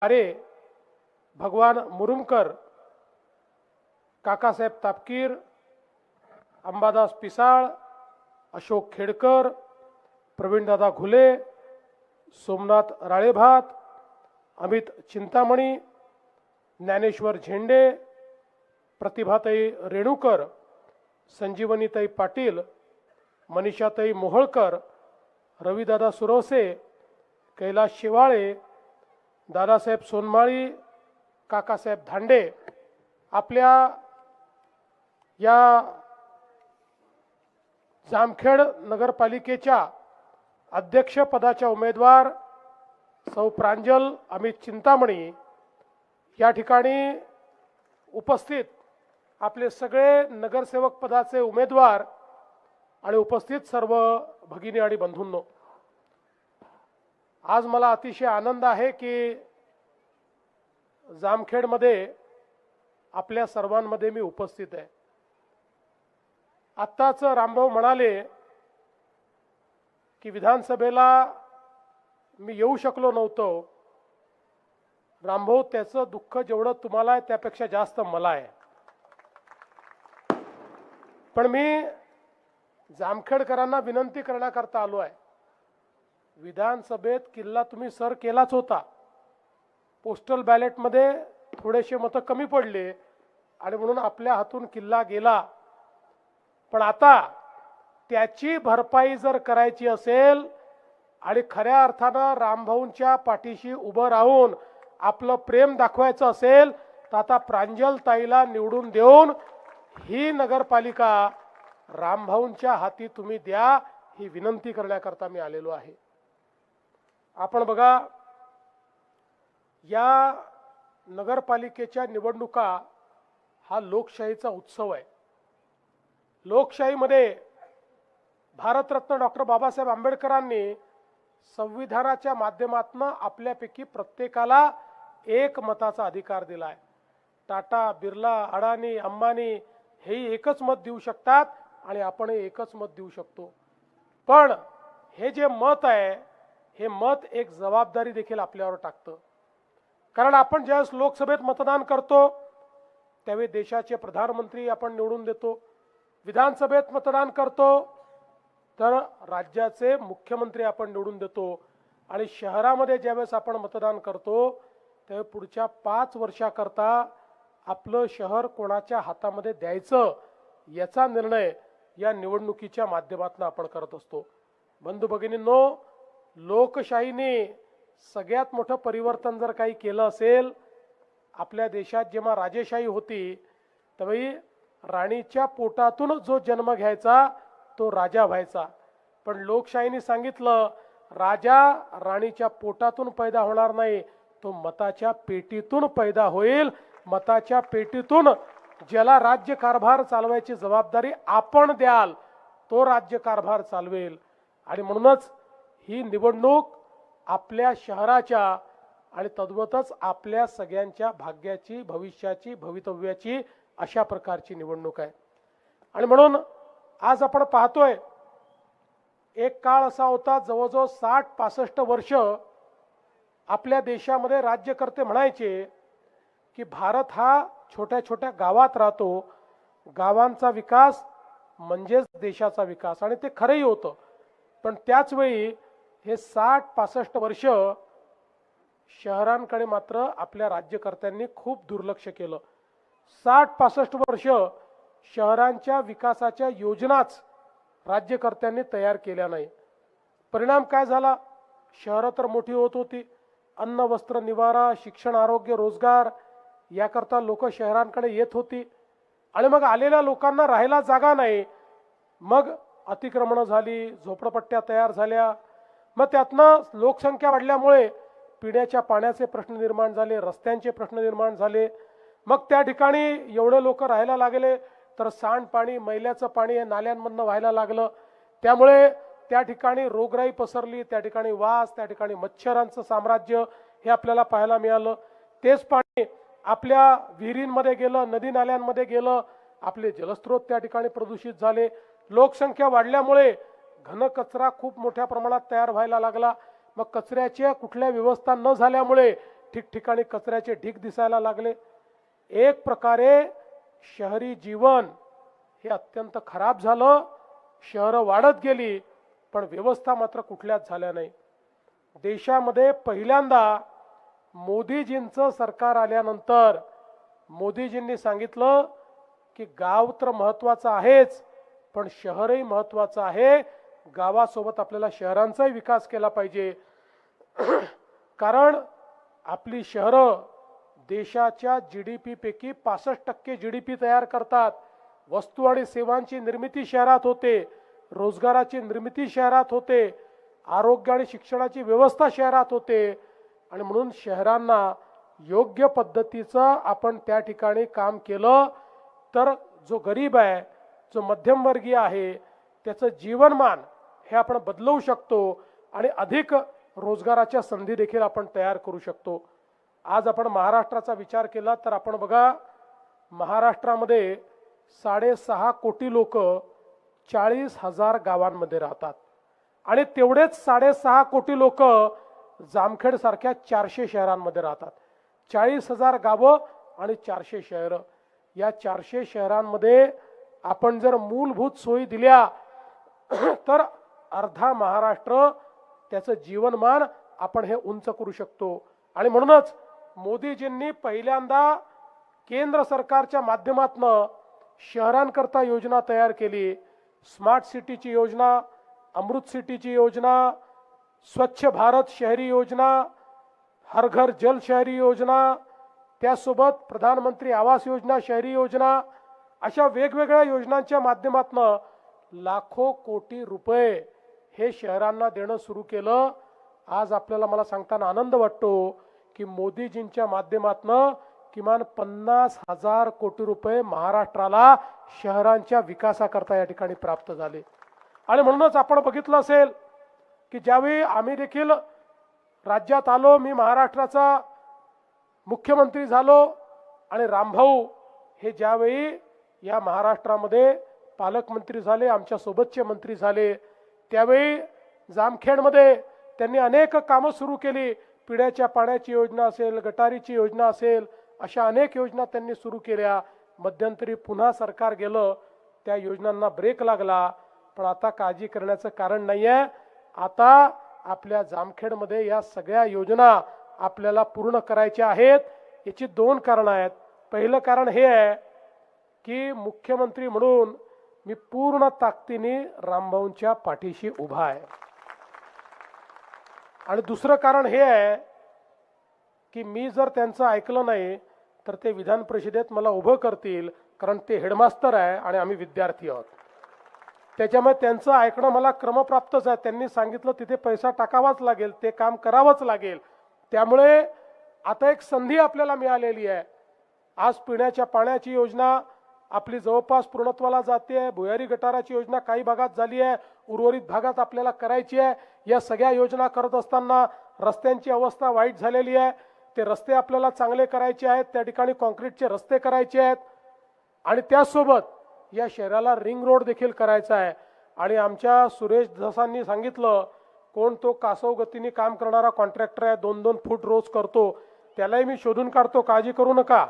अरे भगवान मुरुमकर, काकासाहेब तापकीर, अंबादास पिसाळ, अशोक खेडकर, प्रवीणदादा घुले, सोमनाथ राळेभात, अमित चिंतामणी, ज्ञानेश्वर झेंडे, प्रतिभाताई रेणुकर, संजीवनीताई पाटील, मनीषाताई मोहोळकर, रविदादा सुरवसे, कैलास शेवाळे, दादासाहेब सोनमाळी, काकासाहेब धांडे आपल्या या जामखेड नगरपालिकेच्या अध्यक्षपदाच्या उमेदवार सौ प्रांजल अमित चिंतामणी या ठिकाणी उपस्थित आपले सगळे नगरसेवक पदाचे उमेदवार आणि उपस्थित सर्व भगिनी आणि बंधूंनो, आज मला अतिशय आनंद आहे की जामखेडमध्ये आपल्या सर्वांमध्ये मी उपस्थित आहे. आत्ताच रामभाऊ म्हणाले की विधानसभेला मी येऊ शकलो नव्हतो. रामभाऊ, त्याचं दुःख जेवढं तुम्हाला आहे त्यापेक्षा जास्त मला आहे. पण मी जामखेडकरांना विनंती करण्याकरता आलो आहे. विधानसभेत किल्ला तुम्ही सर केलाच होता. पोस्टल बॅलेटमध्ये थोडेसे मतं कमी पडले आणि म्हणून आपल्या हातून किल्ला गेला. पण आता त्याची भरपाई जर करायची असेल आणि खऱ्या अर्थानं रामभाऊंच्या पाठीशी उभं राहून आपलं प्रेम दाखवायचं असेल तर आता प्रांजल ताईला निवडून देऊन ही नगरपालिका रामभाऊंच्या हाती तुम्ही द्या, ही विनंती करण्याकरता मी आलेलो आहे. आपण बघा, या नगरपालिकेच्या निवडणुका हा लोकशाहीचा उत्सव आहे. लोकशाहीमध्ये भारतरत्न डॉक्टर बाबासाहेब आंबेडकरांनी संविधानाच्या माध्यमातून आपल्यापैकी प्रत्येकाला एक मताचा अधिकार दिलाय. टाटा, बिर्ला, अडाणी, अंबानी हे एकच मत देऊ शकतात आणि आपण एकच मत देऊ शकतो. पण हे जे मत आहे, हे मत एक जबाबदारी देखील आपल्यावर टाकतं. कारण आपण ज्यावेळेस लोकसभेत मतदान करतो त्यावेळी देशाचे प्रधानमंत्री आपण निवडून देतो. विधानसभेत मतदान करतो तर राज्याचे मुख्यमंत्री आपण निवडून देतो. आणि शहरामध्ये ज्यावेळेस आपण मतदान करतो त्यावेळी पुढच्या 5 वर्षाकरता आपलं शहर कोणाच्या हातामध्ये द्यायचं याचा निर्णय या निवडणुकीच्या माध्यमातून आपण करत असतो. बंधू भगिनींनो, लोकशाहीने सगळ्यात मोठं परिवर्तन जर काही केलं असेल, आपल्या देशात जेव्हा राजेशाही होती त्यावेळी राणीच्या पोटातून जो जन्म घ्यायचा तो राजा व्हायचा. पण लोकशाहीने सांगितलं राजा राणीच्या पोटातून पैदा होणार नाही, तो मताच्या पेटीतून पैदा होईल. मताच्या पेटीतून ज्याला राज्यकारभार चालवायची जबाबदारी आपण द्याल तो राज्यकारभार चालवेल. आणि म्हणूनच ही निवडणूक आपल्या शहराच्या आणि तद्वतच आपल्या सगळ्यांच्या भाग्याची, भविष्याची, भवितव्याची अशा प्रकारची निवडणूक आहे. आणि म्हणून आज आपण पाहतोय, एक काळ असा होता जवळजवळ 60-65 वर्ष आपल्या देशामध्ये राज्यकर्ते म्हणायचे की भारत हा छोट्या छोट्या गावात राहतो, गावांचा विकास म्हणजेच देशाचा विकास. आणि ते खरंही होतं. पण त्याच वेळी हे 60-65 वर्ष शहरांकडे मात्र आपल्या राज्यकर्त्यांनी खूप दुर्लक्ष केलं. 60-65 वर्ष शहरांच्या विकासाच्या योजनाच राज्यकर्त्यांनी तयार केल्या नाही. परिणाम काय झाला? शहरं तर मोठी होत होती. अन्न, वस्त्र, निवारा, शिक्षण, आरोग्य, रोजगार याकरता लोक शहरांकडे येत होती. आणि मग आलेल्या लोकांना राहायला जागा नाही. मग अतिक्रमणं झाली, झोपडपट्ट्या तयार झाल्या. मग त्यातनं लोकसंख्या वाढल्यामुळे पिण्याच्या पाण्याचे प्रश्न निर्माण झाले, रस्त्यांचे प्रश्न निर्माण झाले. मग त्या ठिकाणी एवढे लोक राहायला लागले तर सांडपाणी, मैल्याचं पाणी हे नाल्यांमधनं व्हायला लागलं. त्यामुळे त्या ठिकाणी रोगराई पसरली, त्या ठिकाणी वास, त्या ठिकाणी मच्छरांचं साम्राज्य हे आपल्याला पाहायला मिळालं. तेच पाणी आपल्या विहिरींमध्ये गेलं, नदी नाल्यांमध्ये गेलं. आपले जलस्रोत त्या ठिकाणी प्रदूषित झाले. लोकसंख्या वाढल्यामुळे घनकचरा खूप मोठ्या प्रमाणात तयार व्हायला लागला. मग कचऱ्याच्या कुठल्या व्यवस्था न झाल्यामुळे ठिकठिकाणी कचऱ्याचे ढीग दिसायला लागले. एक प्रकारे शहरी जीवन हे अत्यंत खराब झालं. शहरं वाढत गेली, पण व्यवस्था मात्र कुठल्याच झाल्या नाही. देशामध्ये पहिल्यांदा मोदीजींचं सरकार आल्यानंतर मोदीजींनी सांगितलं की गाव तर महत्त्वाचं आहेच, पण शहरही महत्त्वाचं आहे. गावासोबत आपल्याला शहरांचाही विकास केला पाहिजे. कारण आपली शहरं देशाच्या GDP पैकी 65% GDP तयार करतात. वस्तू आणि सेवांची निर्मिती शहरात होते, रोजगाराची निर्मिती शहरात होते, आरोग्य आणि शिक्षणाची व्यवस्था शहरात होते. आणि म्हणून शहरांना योग्य पद्धतीचं आपण त्या ठिकाणी काम केलं तर जो गरीब आहे, जो मध्यमवर्गीय आहे, त्याचं जीवनमान हे आपण बदलवू शकतो आणि अधिक रोजगाराच्या संधी देखील आपण तयार करू शकतो. आज आपण महाराष्ट्राचा विचार केला तर आपण बघा, महाराष्ट्रामध्ये 6.5 कोटी लोक 40,000 गावांमध्ये राहतात आणि तेवढेच 6.5 कोटी लोक जामखेड सारख्या 400 शहरांमध्ये राहतात. 40,000 गावं आणि 400 शहरं. या 400 शहरांमध्ये आपण जर मूलभूत सोयी दिल्या तर अर्धा महाराष्ट्र त्याचं जीवनमान आपण हे उंच करू शकतो. आणि म्हणूनच मोदीजींनी पहिल्यांदा केंद्र सरकारच्या माध्यमातून शहरांकरता योजना तयार केली. स्मार्ट सिटीची योजना, अमृत सिटीची योजना, स्वच्छ भारत शहरी योजना, हर घर जल शहरी योजना, त्यासोबत प्रधानमंत्री आवास योजना शहरी योजना, अशा वेगवेगळ्या योजनांच्या माध्यमातून लाखो कोटी रुपये हे शहरांना देणं सुरू केलं. आज आपल्याला मला सांगताना आनंद वाटतो की मोदीजींच्या माध्यमातून किमान 50,000 कोटी रुपये महाराष्ट्राला शहरांच्या विकासाकरता या ठिकाणी प्राप्त झाले. आणि म्हणूनच आपण बघितलं असेल की ज्यावेळी आम्ही देखील राज्यात आलो, मी महाराष्ट्राचा मुख्यमंत्री झालो आणि रामभाऊ हे ज्यावेळी या महाराष्ट्रामध्ये पालकमंत्री झाले, आमच्या सोबतचे मंत्री झाले, त्यावेळी जामखेडमध्ये त्यांनी अनेक कामं सुरू केली. पिण्याच्या पाण्याची योजना असेल, गटारीची योजना असेल, अशा अनेक योजना त्यांनी सुरू केल्या. मध्यंतरी पुन्हा सरकार गेलं, त्या योजनांना ब्रेक लागला. पण आता काळजी करण्याचं कारण नाही आहे. आता आपल्या जामखेडमध्ये या सगळ्या योजना आपल्याला पूर्ण करायच्या आहेत. याची 2 कारणं आहेत. पहिलं कारण हे आहे की मुख्यमंत्री म्हणून मी पूर्ण ताकदीने रामभाऊंच्या पाठीशी उभा आहे. आणि दुसरं कारण हे आहे की मी जर त्यांचं ऐकलं नाही तर ते विधान परिषदेत मला उभं करतील, कारण ते हेडमास्टर आहे आणि आम्ही विद्यार्थी आहोत. त्याच्यामुळे त्यांचं ऐकणं मला क्रमप्राप्तच आहे. त्यांनी सांगितलं तिथे पैसा टाकावाच लागेल, ते काम करावंच लागेल. त्यामुळे आता एक संधी आपल्याला मिळालेली आहे. आज पिण्याच्या पाण्याची योजना आपली जवळपास पूर्णत्वाला जाते आहे. भुयारी गटाराची योजना काही भागात झाली आहे, उर्वरित भागात आपल्याला करायची आहे. या सगळ्या योजना करत असताना रस्त्यांची अवस्था वाईट झालेली आहे. ते रस्ते आपल्याला चांगले करायचे आहेत, त्या ठिकाणी कॉन्क्रीटचे रस्ते करायचे आहेत. आणि त्यासोबत या शहराला रिंग रोड देखील करायचा आहे. आणि आमच्या सुरेश धसांनी सांगितलं, कोण तो कासव गतीने काम करणारा कॉन्ट्रॅक्टर आहे, 2-2 फूट रोज करतो, त्यालाही मी शोधून काढतो, काळजी करू नका.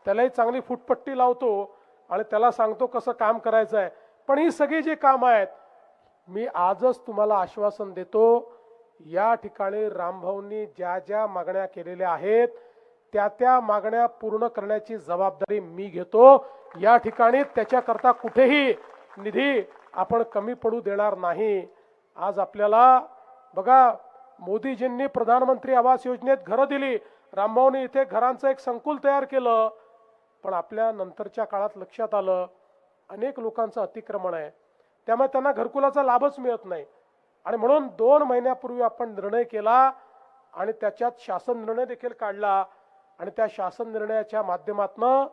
त्यालाही चांगली फुटपट्टी लावतो आणि त्याला सांगतो कसं काम करायचं आहे. पण ही सगळी जी कामं आहेत, मी आजच तुम्हाला आश्वासन देतो, या ठिकाणी रामभाऊंनी ज्या ज्या मागण्या केलेल्या आहेत त्या मागण्या पूर्ण करण्याची जबाबदारी मी घेतो. या ठिकाणी त्याच्याकरता कुठेही निधी आपण कमी पडू देणार नाही. आज आपल्याला बघा, मोदीजींनी प्रधानमंत्री आवास योजनेत घरं दिली, रामभाऊंनी इथे घरांचं एक संकुल तयार केलं. पण आपल्या नंतरच्या काळात लक्षात आलं अनेक लोकांचं अतिक्रमण आहे, त्यामुळे त्यांना घरकुलाचा लाभच मिळत नाही. आणि म्हणून 2 महिन्यापूर्वी आपण निर्णय केला आणि त्याच्यात शासन निर्णय देखील काढला. आणि त्या शासन निर्णयाच्या माध्यमातून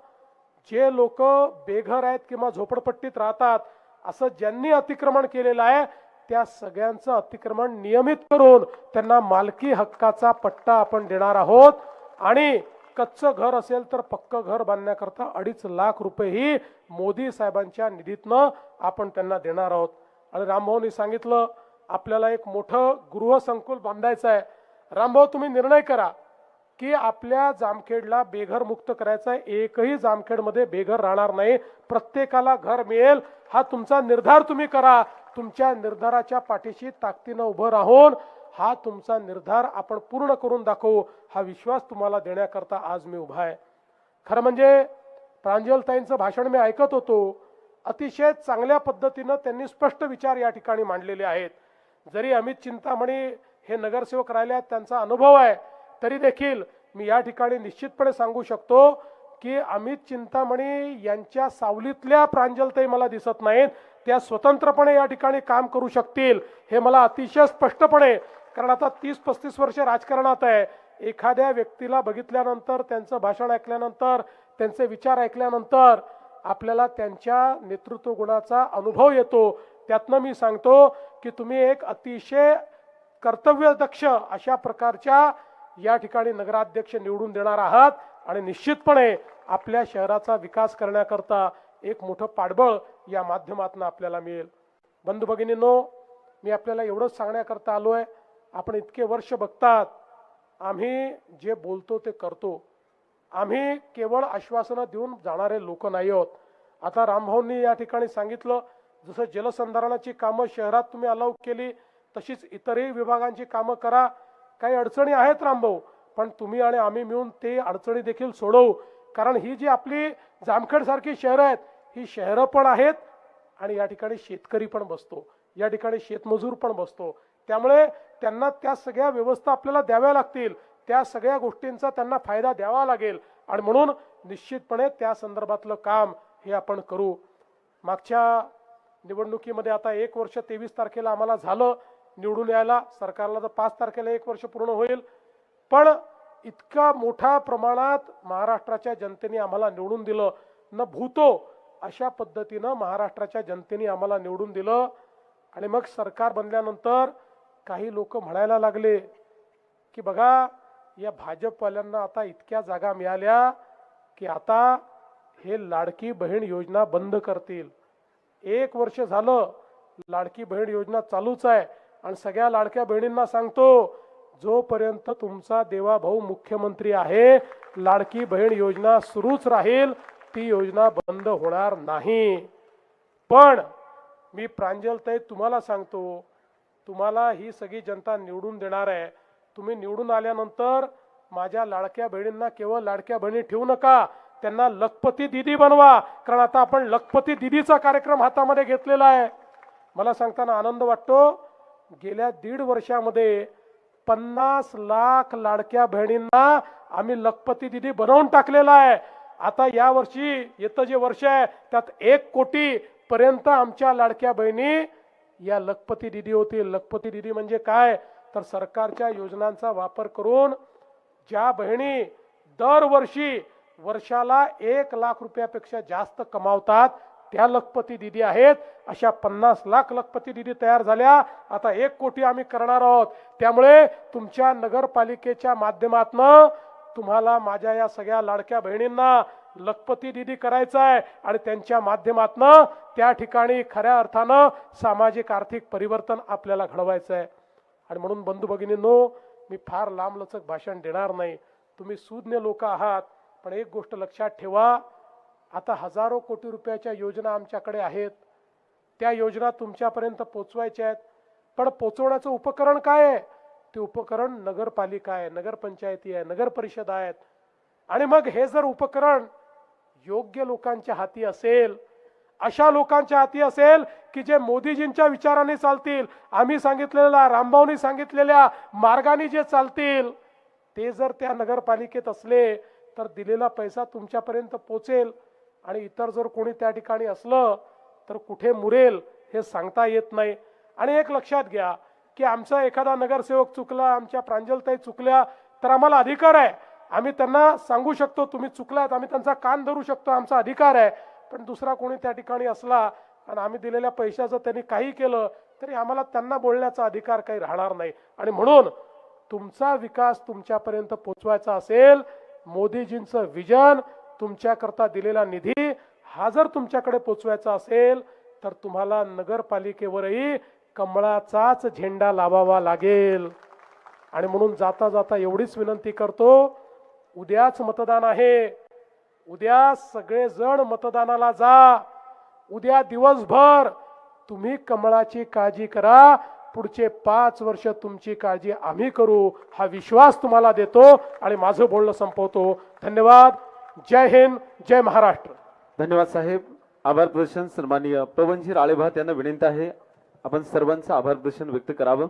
जे लोक बेघर आहेत किंवा झोपडपट्टीत राहतात, असं ज्यांनी अतिक्रमण केलेलं आहे, त्या सगळ्यांचं अतिक्रमण नियमित करून त्यांना मालकी हक्काचा पट्टा आपण देणार आहोत. आणि कच्चं घर असेल तर पक्कं घर बांधण्याकरता 2.5 लाख रुपये ही मोदी साहेबांच्या निधीतनं आपण त्यांना देणार आहोत. आणि रामभाऊंनी सांगितलं आपल्याला एक मोठं गृहसंकुल बांधायचं आहे. रामभाऊ तुम्ही निर्णय करा की आपल्या जामखेडला बेघर मुक्त करायचा आहे, एकही जामखेडमध्ये बेघर राहणार नाही, प्रत्येकाला घर मिळेल, हा तुमचा निर्धार तुम्ही करा. तुमच्या निर्धाराच्या पाठीशी ताकदीनं उभं राहून हा तुमचा निर्धार आपण पूर्ण करून दाखवू, हा विश्वास तुम्हाला देण्याकरता आज मी उभा आहे. खरं म्हणजे प्रांजलताईंचं भाषण मी ऐकत होतो, अतिशय चांगल्या पद्धतीनं त्यांनी स्पष्ट विचार या ठिकाणी मांडलेले आहेत. जरी अमित चिंतामणी हे नगरसेवक राहिले, त्यांचा अनुभव आहे, तरी देखील मी या ठिकाणी निश्चितपणे सांगू शकतो की अमित चिंतामणी यांच्या सावलीतल्या प्रांजलताई मला दिसत नाहीत, त्या स्वतंत्रपणे या ठिकाणी काम करू शकतील हे मला अतिशय स्पष्टपणे, कारण आता 30-35 वर्ष राजकारणात आहे, एखाद्या व्यक्तीला बघितल्यानंतर, त्यांचं भाषण ऐकल्यानंतर, त्यांचे विचार ऐकल्यानंतर आपल्याला त्यांच्या नेतृत्व गुणाचा अनुभव येतो. त्यातनं मी सांगतो की तुम्ही एक अतिशय कर्तव्यदक्ष अशा प्रकारच्या या ठिकाणी नगराध्यक्ष निवडून देणार आहात आणि निश्चितपणे आपल्या शहराचा विकास करण्याकरता एक मोठं पाठबळ या माध्यमातून आपल्याला मिळेल. बंधू भगिनींनो, मी आपल्याला एवढंच सांगण्याकरता आलोय, आपण इतके वर्ष बघतात, आम्ही जे बोलतो ते करतो, आम्ही केवळ आश्वासनं देऊन जाणारे लोक नाही आहोत. आता रामभाऊंनी या ठिकाणी सांगितलं, जसं जलसंधारणाची कामं शहरात तुम्ही अलाउ केली, तशीच इतरही विभागांची कामं करा. काही अडचणी आहेत रामभाऊ, पण तुम्ही आणि आम्ही मिळून ते अडचणी देखील सोडवू. कारण ही जी आपली जामखेड सारखी शहरं आहेत, ही शहरं पण आहेत आणि या ठिकाणी शेतकरी पण बसतो, या ठिकाणी शेतमजूर पण बसतो. त्यामुळे त्यांना त्या सगळ्या व्यवस्था आपल्याला द्याव्या लागतील, त्या सगळ्या गोष्टींचा त्यांना फायदा द्यावा लागेल आणि म्हणून निश्चितपणे त्या संदर्भातलं काम हे आपण करू. मागच्या निवडणुकीमध्ये आता 1 वर्ष 23 तारखेला आम्हाला झालं निवडून यायला, सरकारला तर 5 तारखेला 1 वर्ष पूर्ण होईल, पण इतका मोठ्या प्रमाणात महाराष्ट्राच्या जनतेने आम्हाला निवडून दिलं न भूतो अशा पद्धतीनं महाराष्ट्राच्या जनतेने आम्हाला निवडून दिलं. आणि मग सरकार बनल्यानंतर काही लोक म्हणायला लागले की बघा या भाजपवाल्यांना आता इतक्या जागा मिळाल्या की आता हे लाडकी बहीण योजना बंद करतील. 1 वर्ष झालं लाडकी बहीण योजना चालूच आहे आणि सगळ्या लाडक्या बहिणींना सांगतो, जोपर्यंत तुमचा देवाभाऊ मुख्यमंत्री आहे, लाडकी बहीण योजना सुरूच राहील, ती योजना बंद होणार नाही. पण मी प्रांजलताई तुम्हाला सांगतो, तुम्हाला ही सगळी जनता निवडून देणार आहे. तुम्ही निवडून आल्यानंतर माझ्या लाडक्या बहिणींना केवळ लाडक्या बहिणी ठेवू नका, त्यांना लखपती दीदी बनवा. कारण आता आपण लखपती दीदीचा कार्यक्रम हातामध्ये घेतलेला आहे. मला सांगताना आनंद वाटतो, गेल्या 1.5 वर्षामध्ये 50 लाख लाडक्या बहिणींना आम्ही लखपती दीदी बनवून टाकलेला आहे. आता या वर्षी येतं जे वर्ष आहे त्यात 1 कोटी पर्यंत आमच्या लाडक्या बहिणी या लखपती दीदी होतील. लखपती दीदी म्हणजे काय, तर सरकारच्या योजनांचा वापर करून ज्या बहिणी दरवर्षी वर्षाला 1 लाख रुपयापेक्षा जास्त कमावतात त्या लखपती दीदी आहेत. अशा 50 लाख लखपती दीदी तयार झाल्या. आता 1 कोटी आम्ही करणार आहोत. त्यामुळे तुमच्या नगरपालिकेच्या माध्यमातून तुम्हाला माझ्या या सगळ्या लाडक्या बहिणींना लखपती दीदी करायचं आहे आणि त्यांच्या माध्यमातून त्या ठिकाणी खऱ्या अर्थानं सामाजिक आर्थिक परिवर्तन आपल्याला घडवायचं आहे. आणि म्हणून बंधू भगिनींनो, मी फार लांबलचक भाषण देणार नाही, तुम्ही सुज्ञ लोक आहात, पण एक गोष्ट लक्षात ठेवा, आता हजारो कोटी रुपयाच्या योजना आमच्याकडे आहेत, त्या योजना तुमच्यापर्यंत पोचवायच्या आहेत. पण पोचवण्याचं उपकरण काय आहे, ते उपकरण नगरपालिका आहे, नगरपंचायती आहे, नगर परिषद आहेत. आणि मग हे जर उपकरण योग्य लोकांच्या हाती असेल, अशा लोकांच्या हाती असेल की जे मोदीजींच्या विचाराने चालतील, आम्ही सांगितलेल्या, रामभाऊनी सांगितलेल्या मार्गाने जे चालतील, ते जर त्या नगरपालिकेत असले तर दिलेला पैसा तुमच्यापर्यंत पोचेल. आणि इतर जर कोणी त्या ठिकाणी असलं तर कुठे मुरेल हे सांगता येत नाही. आणि एक लक्षात घ्या की आमचा एखादा नगरसेवक चुकला, आमच्या प्रांजलताई चुकल्या, तर आम्हाला अधिकार आहे, आम्ही त्यांना सांगू शकतो तुम्ही चुकलात, आम्ही त्यांचा कान धरू शकतो, आमचा अधिकार आहे. पण दुसरा कोणी त्या ठिकाणी असला आणि आम्ही दिलेल्या पैशाचं त्यांनी काही केलं तरी आम्हाला त्यांना बोलण्याचा अधिकार काही राहणार नाही. आणि म्हणून तुमचा विकास तुमच्यापर्यंत पोचवायचा असेल, मोदीजींचं विजन, तुमच्याकरता दिलेला निधी हा जर तुमच्याकडे पोचवायचा असेल तर तुम्हाला नगरपालिकेवरही कमळाचाच झेंडा लावावा लागेल. आणि म्हणून जाता जाता एवढीच विनंती करतो, उद्याच मतदान आहे, उद्या सगळेजण मतदानाला जा. उद्या दिवसभर तुम्ही कमळाची काळजी करा, पुढचे 5 वर्ष तुमची काळजी आम्ही करू, हा विश्वास तुम्हाला देतो आणि माझं बोलणं संपवतो. धन्यवाद. जय हिंद, जय महाराष्ट्र. धन्यवाद साहेब. आभार प्रदर्शन सन्माननीय पवनजी राळेभात यांना विनंती आहे आपण सर्वांचं आभार प्रदर्शन व्यक्त करावं.